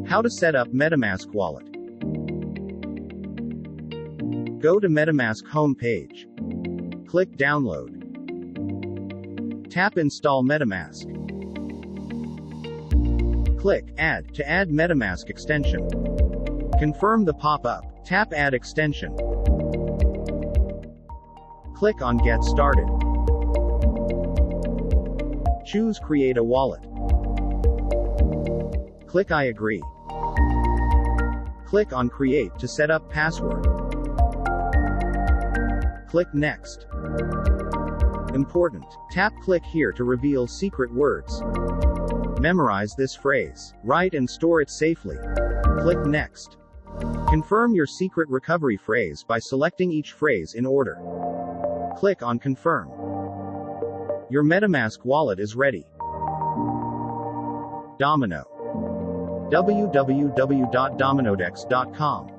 How to set up MetaMask wallet. Go to MetaMask home page. Click Download. Tap Install MetaMask. Click Add to add MetaMask extension. Confirm the pop-up. Tap Add extension. Click on Get Started. Choose Create a wallet. Click I agree. Click on Create to set up password. Click Next. Important. Tap Click here to reveal secret words. Memorize this phrase. Write and store it safely. Click Next. Confirm your secret recovery phrase by selecting each phrase in order. Click on Confirm. Your MetaMask wallet is ready. Domino. www.dominodex.com